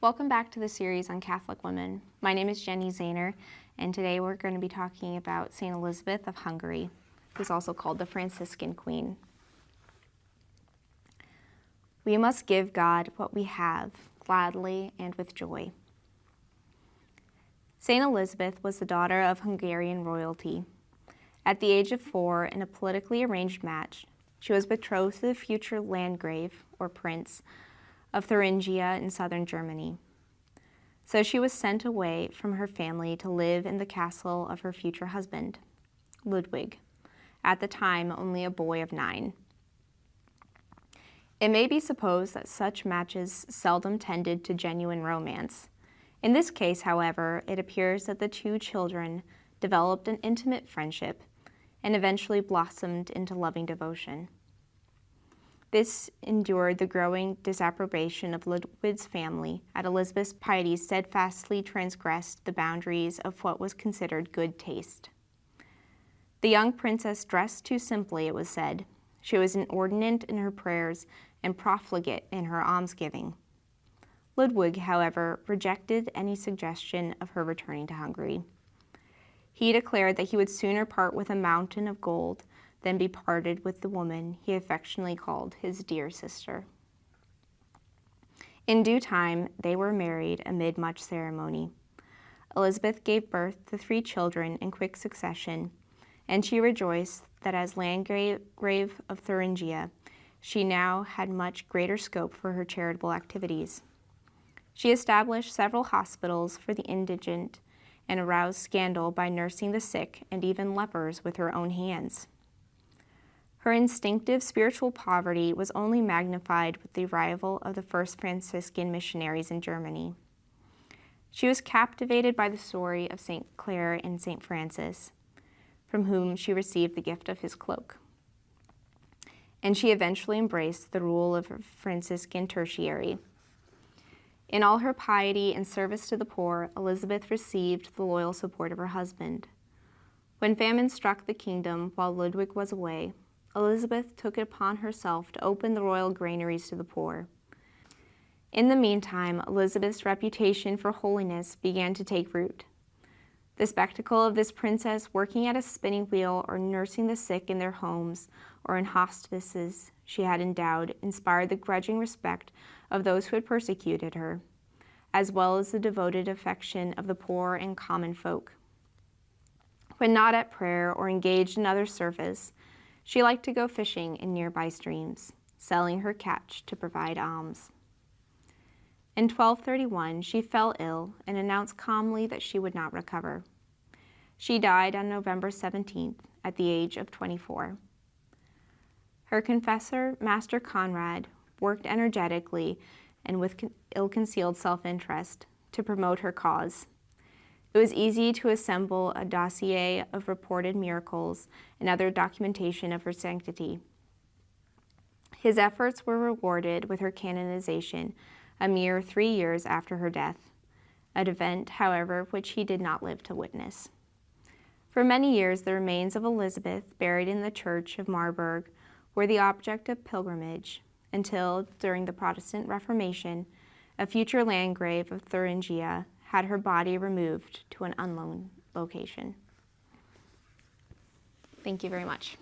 Welcome back to the series on Catholic women. My name is Jenny Zahner, and today we're going to be talking about St. Elizabeth of Hungary, who's also called the Franciscan Queen. We must give God what we have, gladly and with joy. St. Elizabeth was the daughter of Hungarian royalty. At the age of 4, in a politically arranged match, she was betrothed to the future Landgrave, or Prince, of Thuringia in southern Germany. So she was sent away from her family to live in the castle of her future husband, Ludwig, at the time only a boy of 9. It may be supposed that such matches seldom tended to genuine romance. In this case, however, it appears that the two children developed an intimate friendship and eventually blossomed into loving devotion. This endured the growing disapprobation of Ludwig's family at Elizabeth's piety steadfastly transgressed the boundaries of what was considered good taste. The young princess dressed too simply, it was said. She was inordinate in her prayers and profligate in her almsgiving. Ludwig, however, rejected any suggestion of her returning to Hungary. He declared that he would sooner part with a mountain of gold than be parted with the woman he affectionately called his dear sister. In due time, they were married amid much ceremony. Elizabeth gave birth to 3 children in quick succession, and she rejoiced that as Landgrave of Thuringia, she now had much greater scope for her charitable activities. She established several hospitals for the indigent and aroused scandal by nursing the sick and even lepers with her own hands. Her instinctive spiritual poverty was only magnified with the arrival of the first Franciscan missionaries in Germany. She was captivated by the story of St. Clare and St. Francis, from whom she received the gift of his cloak. And she eventually embraced the rule of a Franciscan tertiary. In all her piety and service to the poor, Elizabeth received the loyal support of her husband. When famine struck the kingdom while Ludwig was away, Elizabeth took it upon herself to open the royal granaries to the poor. In the meantime, Elizabeth's reputation for holiness began to take root. The spectacle of this princess working at a spinning wheel or nursing the sick in their homes or in hospices she had endowed inspired the grudging respect of those who had persecuted her, as well as the devoted affection of the poor and common folk. When not at prayer or engaged in other service, she liked to go fishing in nearby streams, selling her catch to provide alms. In 1231, she fell ill and announced calmly that she would not recover. She died on November 17th at the age of 24. Her confessor, Master Conrad, worked energetically and with ill-concealed self-interest to promote her cause. It was easy to assemble a dossier of reported miracles and other documentation of her sanctity. His efforts were rewarded with her canonization a mere 3 years after her death, an event, however, which he did not live to witness. For many years, the remains of Elizabeth, buried in the church of Marburg, were the object of pilgrimage until, during the Protestant Reformation, a future Landgrave of Thuringia had her body removed to an unknown location. Thank you very much.